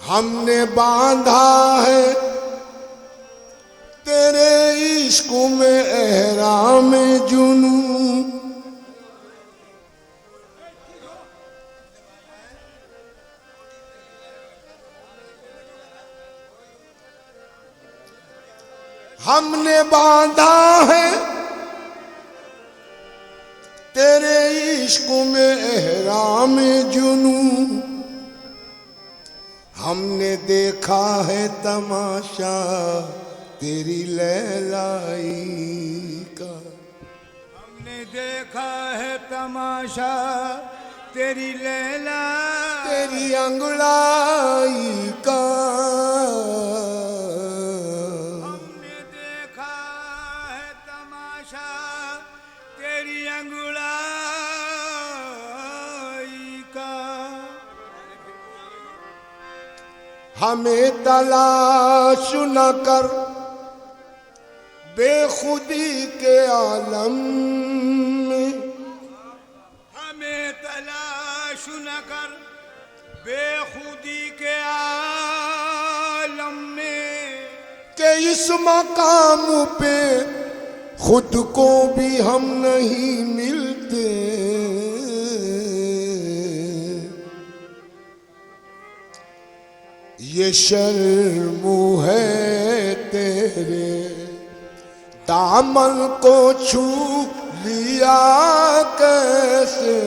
हमने बांधा है तेरे इश्क में एहराम जुनू, हमने बांधा है तेरे इश्क में एहराम जुनू, हमने देखा है तमाशा तेरी लैलाई का, हमने देखा है तमाशा तेरी लैला, तेरी अंगड़ाई का, हमने देखा है तमाशा तेरी अंगड़ाई का। हमें तलाश न कर बेखुदी के आलम में, हमें तलाश न कर बेखुदी के आलम में, कि इस मकाम पे खुद को भी हम नहीं मिलते, ये शर्म है तेरे दामन को छू लिया कैसे,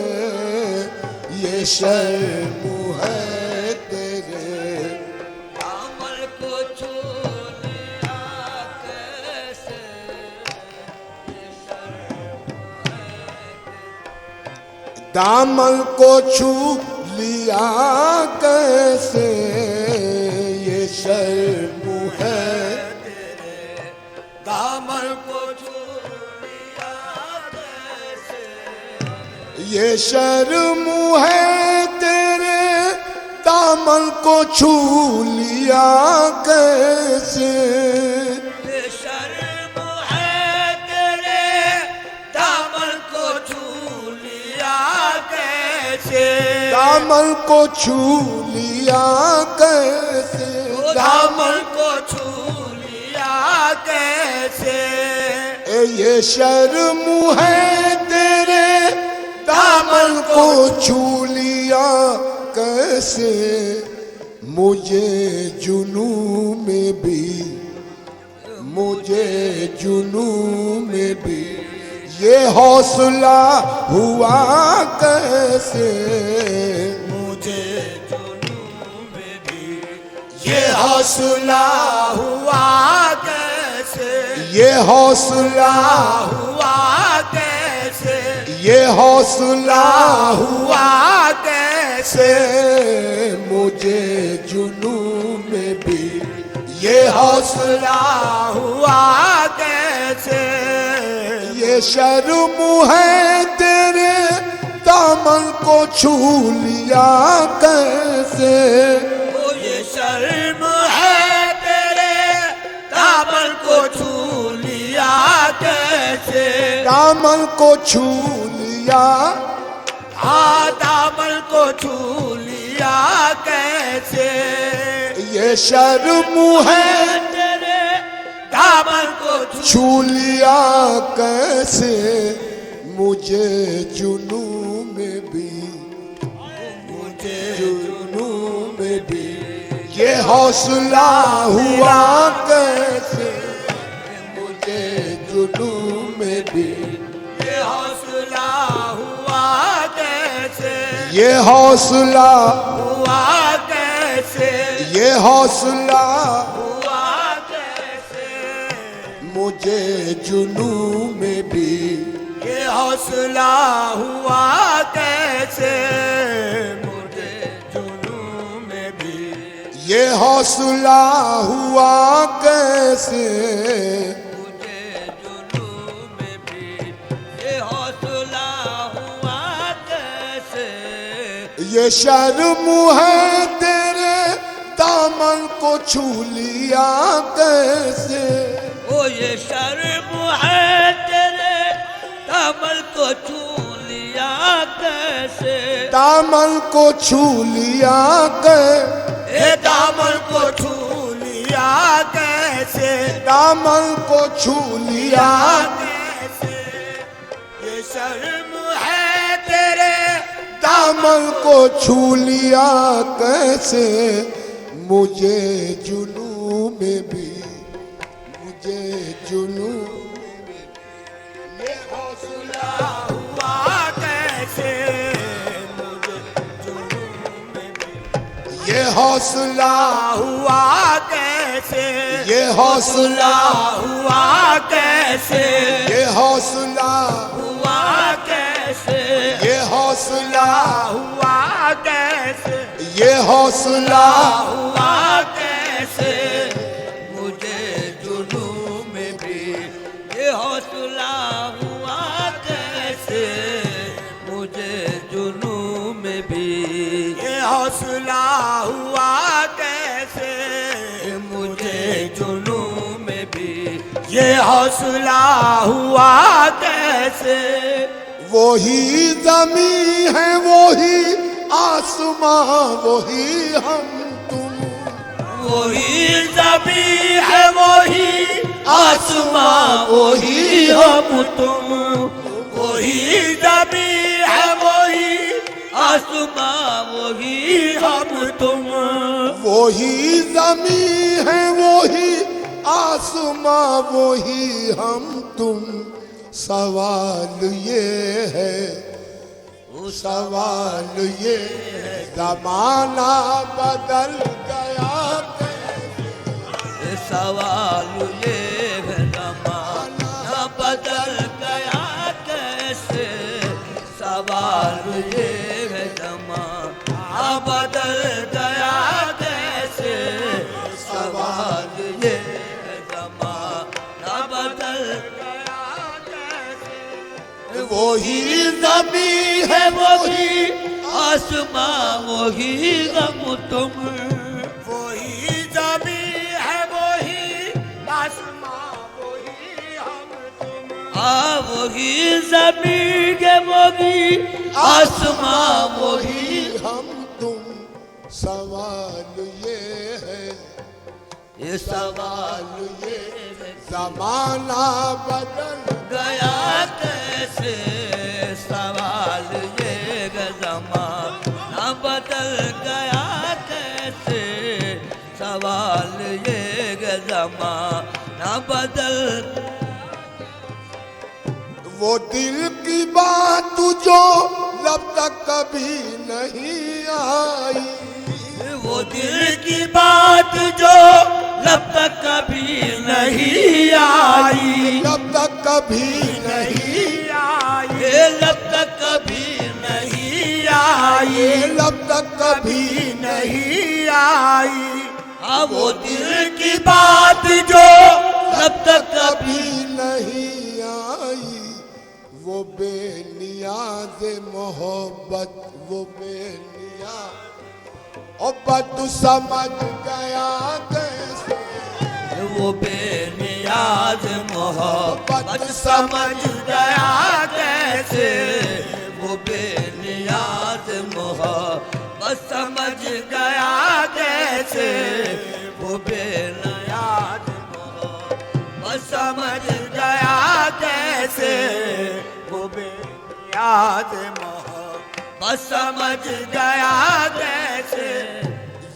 ये शर्म है तेरे दामन को छू लिया कैसे, ये शर्म है। दामन को छू लिया कैसे, ये शर्म है दामन को छू लिया कैसे, ये शर्म है तेरे दामन को छू लिया कैसे, ये शर्म है तेरे दामन को छू लिया कैसे, दामन को छू लिया कैसे, दामन को छू लिया कैसे, ये शर्म है तेरे दामन को छू लिया कैसे, मुझे जुनू में भी, मुझे जुनू में भी ये हौसला हुआ कैसे, मुझे जुनू में भी ये हौसला हुआ कैसे, ये हौसला हुआ कैसे, ये हौसला हुआ कैसे, मुझे जुनू में भी ये हौसला हुआ कैसे, ये शर्म है तेरे दामन को छू लिया कैसे, ओ ये शर्म है तेरे दामन को छू लिया कैसे, दामन को छू लिया, हाँ दामन को छू लिया कैसे, ये शर्म है तेरे दामन को छू लिया कैसे, मुझे जुनू में भी, मुझे जुनू में भी ये हौसला हुआ कैसे, मुझे जुनू में भी ये हौसला हुआ कैसे, ये हौसला, हुआ कैसे, ये हौसला हुआ कैसे, मुझे जुनू में भी, ये हौसला हुआ कैसे, मुझे जुनू में भी ये हौसला हुआ कैसे, मुझे जुनू में भी ये हौसला हुआ कैसे, ये शर्म है तेरे दामन को छू लिया कैसे, ओ ये शर्म है तेरे दामन को छू लिया कैसे, दामन को छू लिया कैसे, ए दामन कैसे, दामन को छू लिया कैसे, ये शर्म है तेरे दामन को छू लिया कैसे, मुझे जुनू में भी, मुझे जुनू ये हौसला हुआ कैसे, मुझे जुनून में भी ये हौसला हुआ कैसे, ये हौसला हुआ कैसे, ये हौसला हुआ कैसे, ये हौसला हुआ कैसे, ये हौसला हुआ कैसे, मुझे जुनू में भी ये हौसला हुआ कैसे, मुझे जुनू में भी ये हौसला हुआ कैसे, मुझे जुनू में भी ये हौसला हुआ कैसे, वही जमी है वही आसमां वही हम तुम, वही ज़मीं है वही आसमां वही हम तुम, वही ज़मीं है वही आसमां वही हम तुम, वही जमी है वही आसमां वही हम तुम। सवाल ये है, सवाल ये है, जमाना बदल गया कैसे, सवाल ये है ज़माना बदल गया कैसे, सवाल ये है ज़माना बदल गया कैसे, सवाल ये है ज़माना बदल गया कैसे, वही जमी है वही आसमां वही गम तुम, वही ज़मीं है वही आसमां वही हम तुम, वही जमीन के वही आसमां वही हम तुम। सवाल ये है, ये सवाल सवाल ये है, जमाना बदल गया कैसे, सवाल ये ज़माना बदल गया कैसे, सवाल ये ज़माना बदल वो दिल की बात जो लब तक कभी नहीं आई, वो दिल की बात जो लब तक कभी नहीं आई, लब तक कभी नहीं आई, ये लब तक कभी नहीं आई, ये लब तक कभी नहीं आई, वो दिल की बात जो लब तक कभी कभी नहीं आई। वो बेनियाज मोहब्बत, वो बेनियाज मोहब्बत समझ गया कैसे, वो बेनियाज मोहब्बत समझ गया कैसे, वो बेनियाज मोहब्बत समझ गया कैसे, वो बेनियाज मोहब्बत समझ गया कैसे, वो बेनियाज मोहब्बत समझ गया कैसे,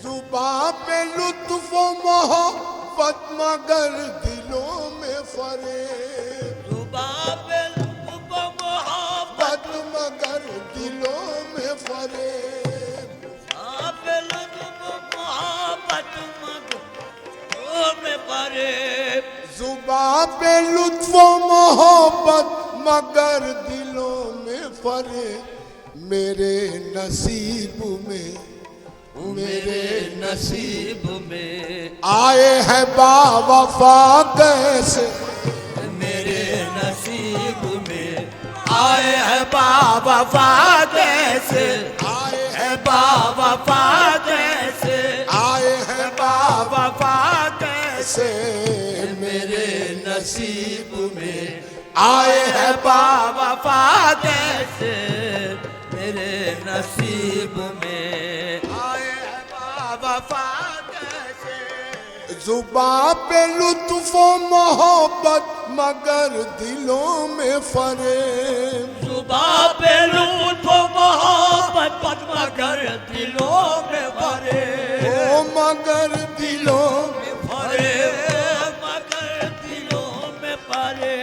जुबां पे लुत्फ मोहब्बत मगर दिलों में फरे, जुबां पे लुत्फ मोहब्बत बद मगर दिलों में फरे, पे लुत्फ मोहब्बत मगों में परे, जुबां पे लुत्फ मोहब्बत मगर दिलों में फरे। मेरे नसीब में, मेरे नसीब में आए हैं बावफा कैसे, मेरे नसीब में आए है बावफा कैसे, आए है बावफा कैसे, आए हैं बावफा कैसे, कैसे, मेरे नसीब में आए हैं बावफा कैसे, मेरे नसीब में आए है बावफा कैसे, जुबां पे लुत्फ मोहब्बत मगर दिलों में फरेब। जुबां पे लुत्फ मोहब्बत मगर दिलों में भरे, ओ मगर दिलों में भरे मगर दिलों में भरे।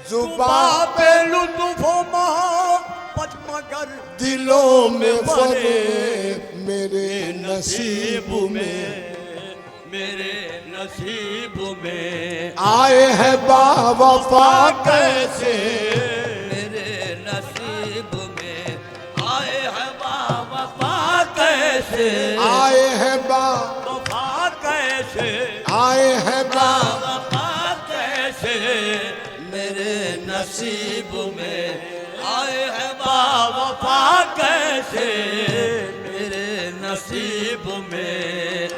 जुबां पे लुत्फ मोहब्बत मगर दिलों में फरेब। मेरे नसीब में, मेरे नसीब में आए हैं बावफा कैसे। मेरे नसीब में आए हैं बावफा कैसे, आए हैं वफा कैसे, आए हैं वफा कैसे। मेरे नसीब में आए हैं बावफा कैसे, मेरे नसीब में।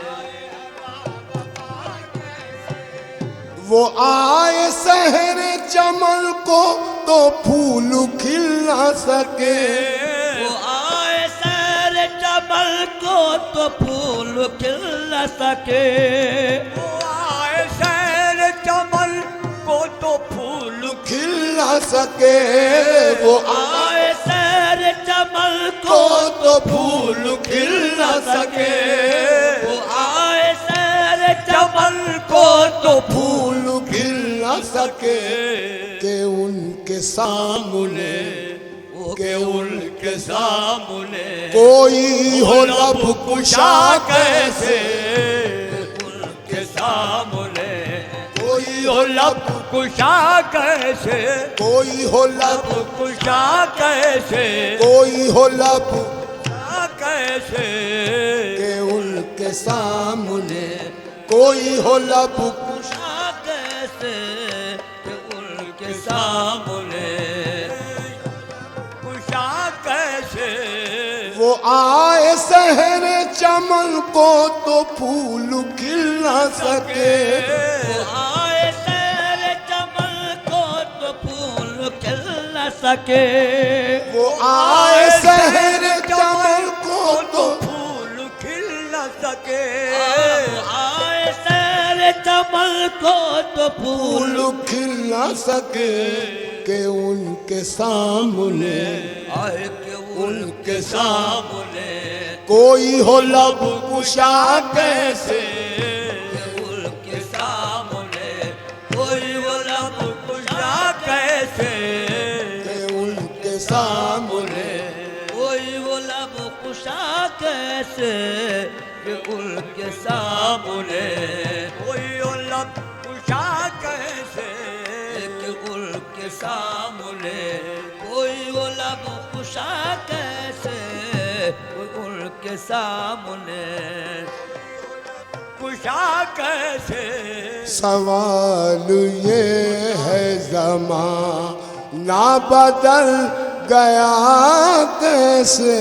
वो आए शहर चमन को तो फूल खिल ना सके। वो आए शहर चमन को तो फूल खिल न सके। वो आए शहर चमन को तो फूल खिल ना सके। वो आए शहर चमन को तो फूल खिल न सके। वो आए शहर चमन को तो फूल खिल ना सके। के उनके सामने, के उनके सामने कोई हो लब कुशा कैसे। उनके सामने कोई हो लब, कुशा कैसे, कोई हो लब, कुशा कैसे, कोई हो लब कैसे। के उनके सामने कोई हो लब कुशा कैसे, कि उनके सामने कुशा कैसे। वो आए शहर चमन को तो फूल खिल ना सके। वो आए शहर चमन को तो फूल खिल न सके। वो आए शहर चमन को तो फूल खिल न सके। आए शहर चमन को तो फूल फूल खिल ना सके। के उनके सामने, आए के उनके सामने कोई हो लब कुशा कैसे। उनके सामने कोई वो लब कुशा कैसे। के उनके सामने कोई वो लब कुशा कैसे, कि उनके सामने कोई वो लब कुशा कैसे, कि उनके सामने कोई वो लब कुशा कैसे, कोई उनके सामने कुशा कैसे। सवाल ये है ज़माना बदल गया कैसे।